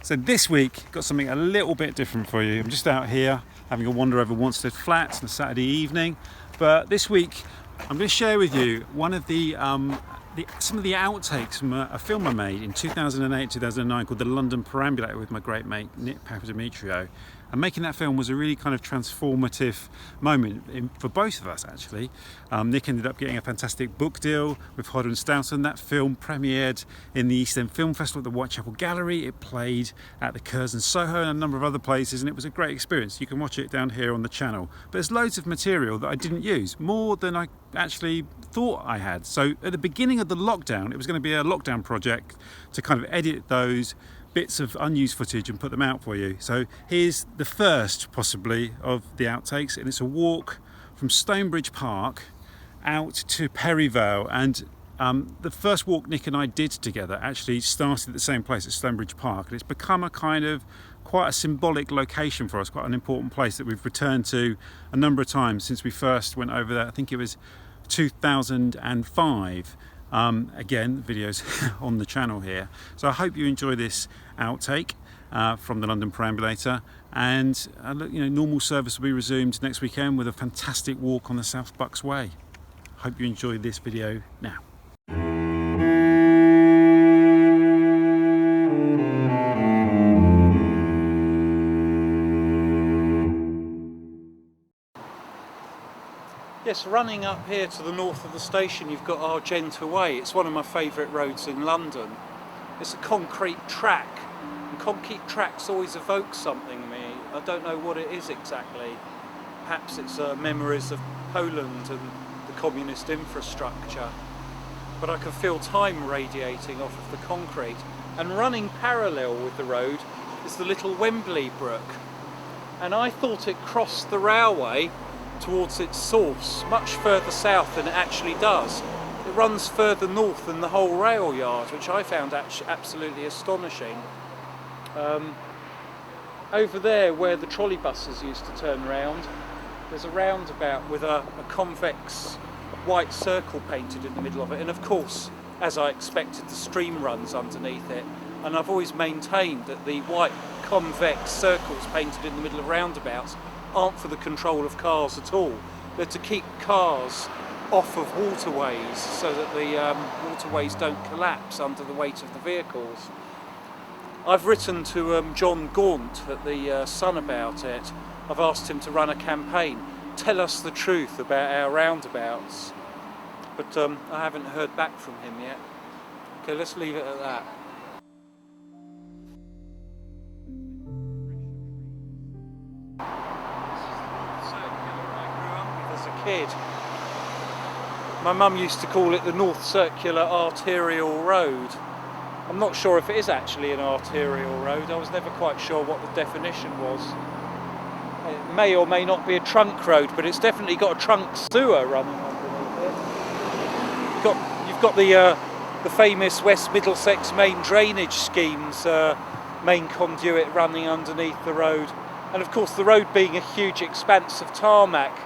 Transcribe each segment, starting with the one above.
So this week, got something a little bit different for you. I'm just out here having a wander over Wanstead Flats on a Saturday evening. But this week, I'm going to share with you one of some of the outtakes from a film I made in 2008-2009 called The London Perambulator with my great mate Nick Papadimitriou. And making that film was a really kind of transformative moment for both of us, actually. Nick ended up getting a fantastic book deal with Hodder and Stoughton. That film premiered in the East End Film Festival at the Whitechapel Gallery. It played at the Curzon Soho and a number of other places, and it was a great experience. You can watch it down here on the channel. But there's loads of material that I didn't use, more than I actually thought I had. So at the beginning of the lockdown, it was going to be a lockdown project to kind of edit those bits of unused footage and put them out for you. So here's the first, possibly, of the outtakes, and it's a walk from Stonebridge Park out to Perivale. And the first walk Nick and I did together actually started at the same place at Stonebridge Park, and it's become a kind of quite a symbolic location for us, quite an important place that we've returned to a number of times since we first went over there. I think it was 2005. Again, videos on the channel here. So I hope you enjoy this outtake from the London Perambulator, and normal service will be resumed next weekend with a fantastic walk on the South Bucks Way. Hope you enjoy this video now. Yes, running up here to the north of the station, you've got Argenta Way. It's one of my favourite roads in London. It's a concrete track, and concrete tracks always evoke something in me. I don't know what it is exactly. Perhaps it's memories of Poland and the communist infrastructure. But I can feel time radiating off of the concrete. And running parallel with the road is the little Wembley Brook. And I thought it crossed the railway towards its source much further south than it actually does. It runs further north than the whole rail yard, which I found absolutely astonishing. Over there where the trolley buses used to turn round, there's a roundabout with a convex white circle painted in the middle of it, and of course, as I expected, the stream runs underneath it. And I've always maintained that the white convex circles painted in the middle of roundabouts aren't for the control of cars at all. They're to keep cars off of waterways so that the waterways don't collapse under the weight of the vehicles. I've written to John Gaunt at the Sun about it. I've asked him to run a campaign. Tell us the truth about our roundabouts. But I haven't heard back from him yet. Okay, let's leave it at that. Kid. My mum used to call it the North Circular Arterial Road. I'm not sure if it is actually an arterial road. I was never quite sure what the definition was. It may or may not be a trunk road, but it's definitely got a trunk sewer running underneath it. You've got the famous West Middlesex main drainage scheme's main conduit running underneath the road, and of course the road being a huge expanse of tarmac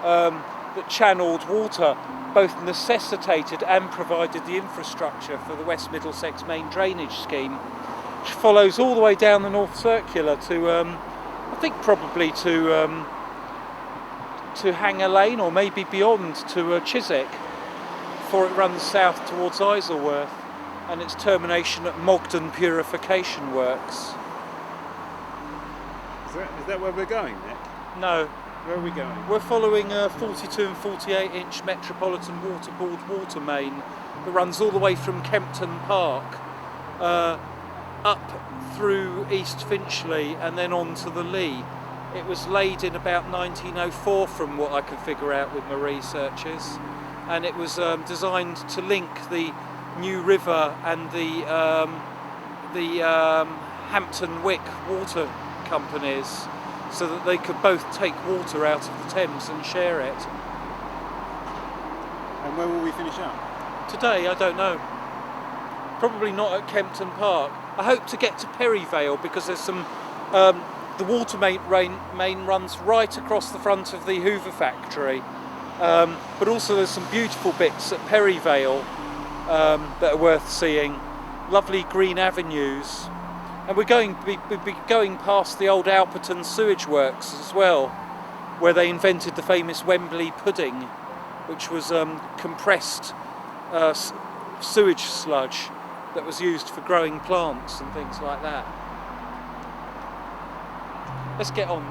that channelled water, both necessitated and provided the infrastructure for the West Middlesex main drainage scheme, which follows all the way down the North Circular to, I think probably to Hanger Lane, or maybe beyond to Chiswick, before it runs south towards Isleworth, and its termination at Mogden Purification Works. Is that where we're going, Nick? No. Where are we going? We're following a 42 and 48 inch Metropolitan Waterboard water main that runs all the way from Kempton Park up through East Finchley and then on to the Lee. It was laid in about 1904 from what I could figure out with my researches, and it was designed to link the New River and the Hampton Wick water companies, so that they could both take water out of the Thames and share it. And where will we finish up? Today, I don't know. Probably not at Kempton Park. I hope to get to Perivale, because there's some... the water main runs right across the front of the Hoover factory. But also there's some beautiful bits at Perivale that are worth seeing. Lovely green avenues. And we'd be going past the old Alperton sewage works as well, where they invented the famous Wembley pudding, which was compressed sewage sludge that was used for growing plants and things like that. Let's get on.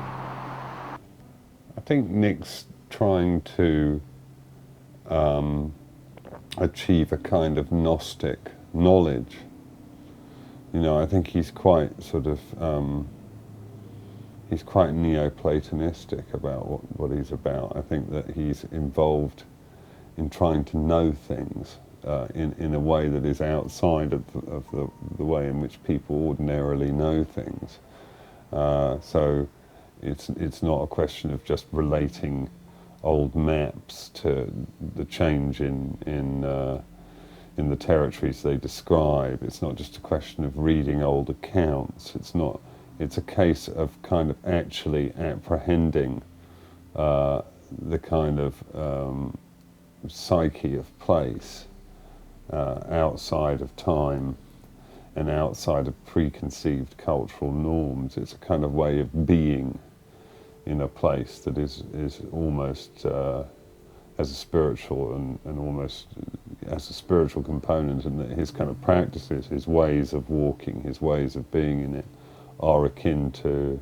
I think Nick's trying to achieve a kind of Gnostic knowledge. You know, I think he's quite sort of, he's quite Neoplatonistic about what he's about. I think that he's involved in trying to know things in a way that is outside of the way in which people ordinarily know things. So it's not a question of just relating old maps to the change in the territories they describe. It's not just a question of reading old accounts. It's a case of kind of actually apprehending the kind of psyche of place outside of time and outside of preconceived cultural norms. It's a kind of way of being in a place that is almost as a spiritual and almost as a spiritual component, and that his kind of practices, his ways of walking, his ways of being in it are akin to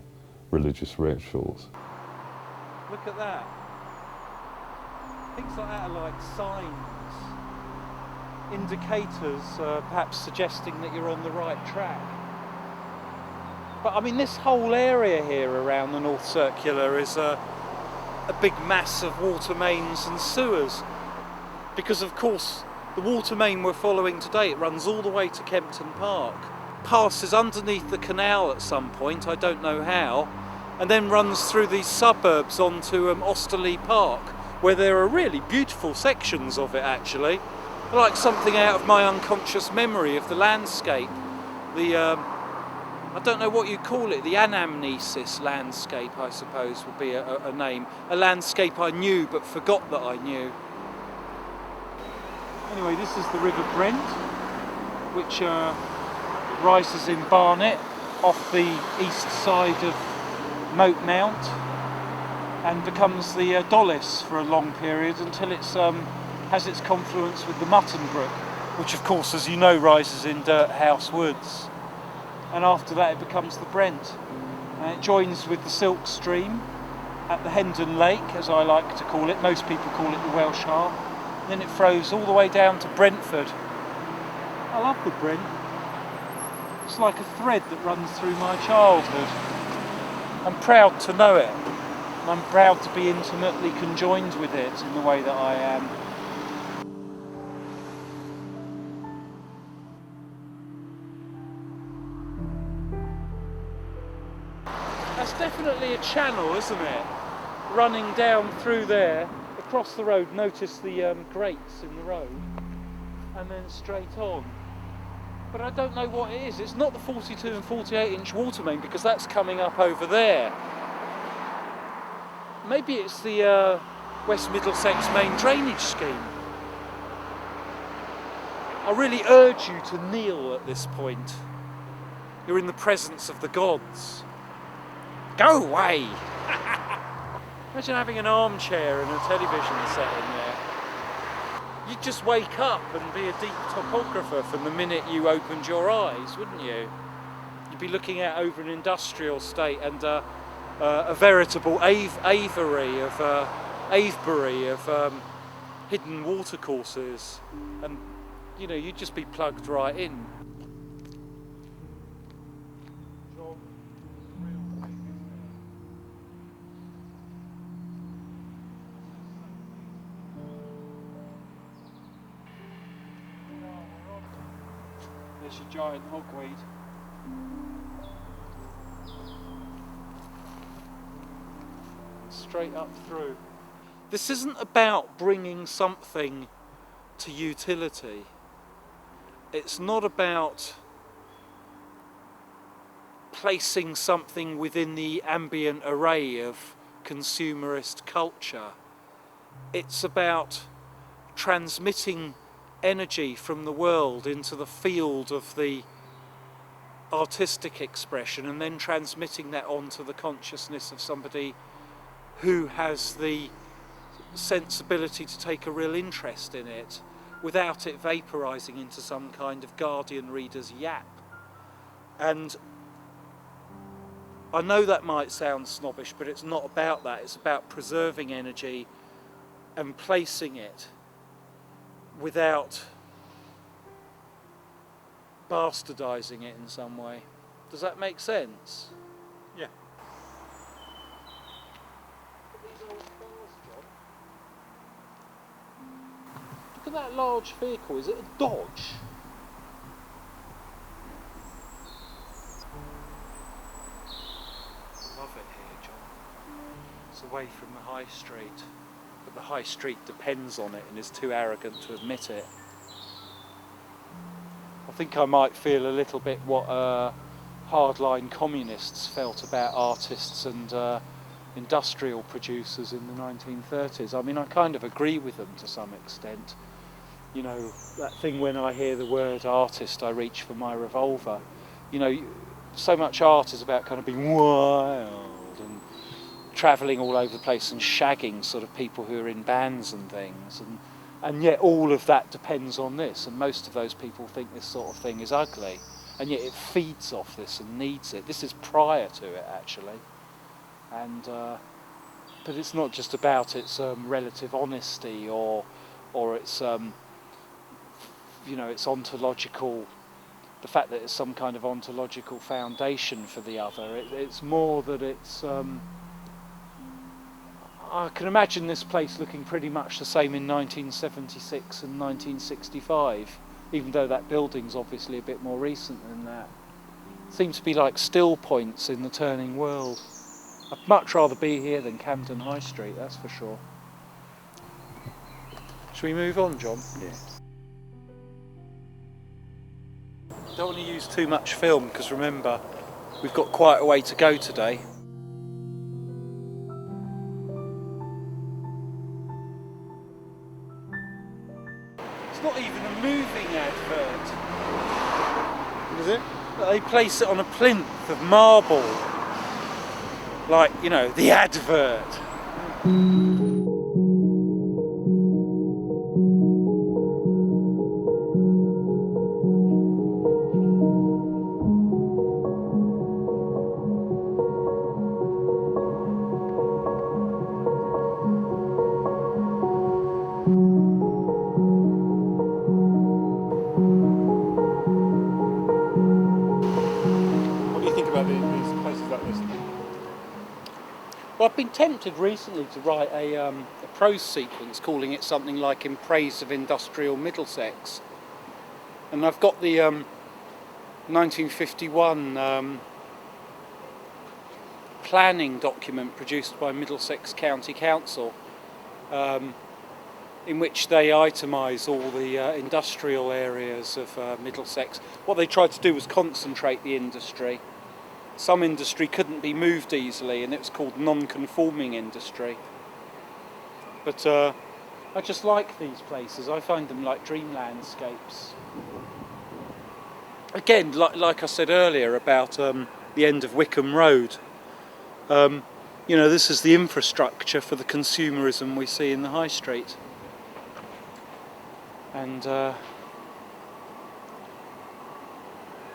religious rituals. Look at that. Things like that are like signs, indicators, perhaps suggesting that you're on the right track. But I mean, this whole area here around the North Circular is a big mass of water mains and sewers, because of course the water main we're following today, it runs all the way to Kempton Park, passes underneath the canal at some point, I don't know how, and then runs through these suburbs onto Osterley Park, where there are really beautiful sections of it actually, like something out of my unconscious memory of the landscape. I don't know what you call it, the anamnesis landscape, I suppose, would be a name. A landscape I knew but forgot that I knew. Anyway, this is the River Brent, which rises in Barnet off the east side of Moat Mount and becomes the Dollis for a long period until it has its confluence with the Mutton Brook, which of course, as you know, rises in Dirt House Woods. And after that it becomes the Brent. And it joins with the Silk Stream at the Hendon Lake, as I like to call it. Most people call it the Welsh Harp. Then it flows all the way down to Brentford. I love the Brent. It's like a thread that runs through my childhood. I'm proud to know it, and I'm proud to be intimately conjoined with it in the way that I am. That's definitely a channel, isn't it? Running down through there, across the road. Notice the grates in the road, and then straight on. But I don't know what it is. It's not the 42 and 48 inch water main, because that's coming up over there. Maybe it's the West Middlesex main drainage scheme. I really urge you to kneel at this point. You're in the presence of the gods. Go away! Imagine having an armchair and a television set in there. You'd just wake up and be a deep topographer from the minute you opened your eyes, wouldn't you? You'd be looking out over an industrial estate and a veritable aviary of hidden watercourses, and you know, you'd just be plugged right in. There's your giant hogweed. Straight up through. This isn't about bringing something to utility. It's not about placing something within the ambient array of consumerist culture. It's about transmitting energy from the world into the field of the artistic expression and then transmitting that onto the consciousness of somebody who has the sensibility to take a real interest in it without it vaporising into some kind of Guardian reader's yap. And I know that might sound snobbish, but it's not about that. It's about preserving energy and placing it without bastardising it in some way. Does that make sense? Yeah. Look at that large vehicle. Is it a Dodge? Love it here, John. It's away from the high street, but the high street depends on it and is too arrogant to admit it. I think I might feel a little bit what hardline communists felt about artists and industrial producers in the 1930s. I mean, I kind of agree with them to some extent. You know, that thing when I hear the word artist, I reach for my revolver. You know, so much art is about kind of being wild and travelling all over the place and shagging sort of people who are in bands and things. And yet all of that depends on this, and most of those people think this sort of thing is ugly, and yet it feeds off this and needs it. This is prior to it, actually. And but it's not just about its relative honesty or its you know, its ontological, the fact that it's some kind of ontological foundation for the other. It's more that it's I can imagine this place looking pretty much the same in 1976 and 1965, even though that building's obviously a bit more recent than that. Seems to be like still points in the turning world. I'd much rather be here than Camden High Street, that's for sure. Shall we move on, John? Yeah. Don't want to use too much film because remember, we've got quite a way to go today. It's not even a moving advert. What is it? They place it on a plinth of marble. Like, you know, the advert. What do you think about these places like this? Well, I've been tempted recently to write a prose sequence calling it something like In Praise of Industrial Middlesex. And I've got the 1951 planning document produced by Middlesex County Council, in which they itemise all the industrial areas of Middlesex. What they tried to do was concentrate the industry. Some industry couldn't be moved easily, and it was called non-conforming industry. But I just like these places. I find them like dream landscapes. Again, like I said earlier about the end of Wycombe Road, you know, this is the infrastructure for the consumerism we see in the high street. And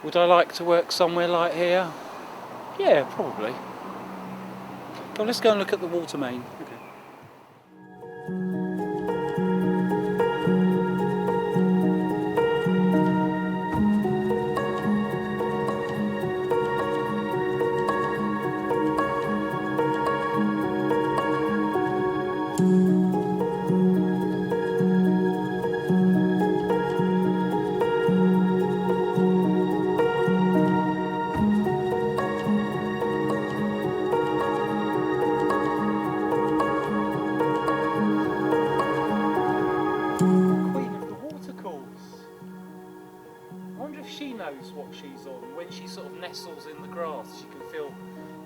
would I like to work somewhere like here? Yeah, probably. Well, let's go and look at the water main. Okay. Queen of the watercourse. I wonder if she knows what she's on. When she sort of nestles in the grass, she can feel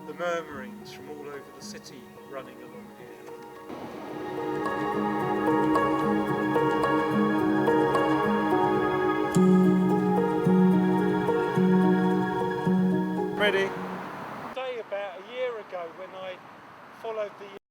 the murmurings from all over the city running along here. ready. Say about a year ago when I followed the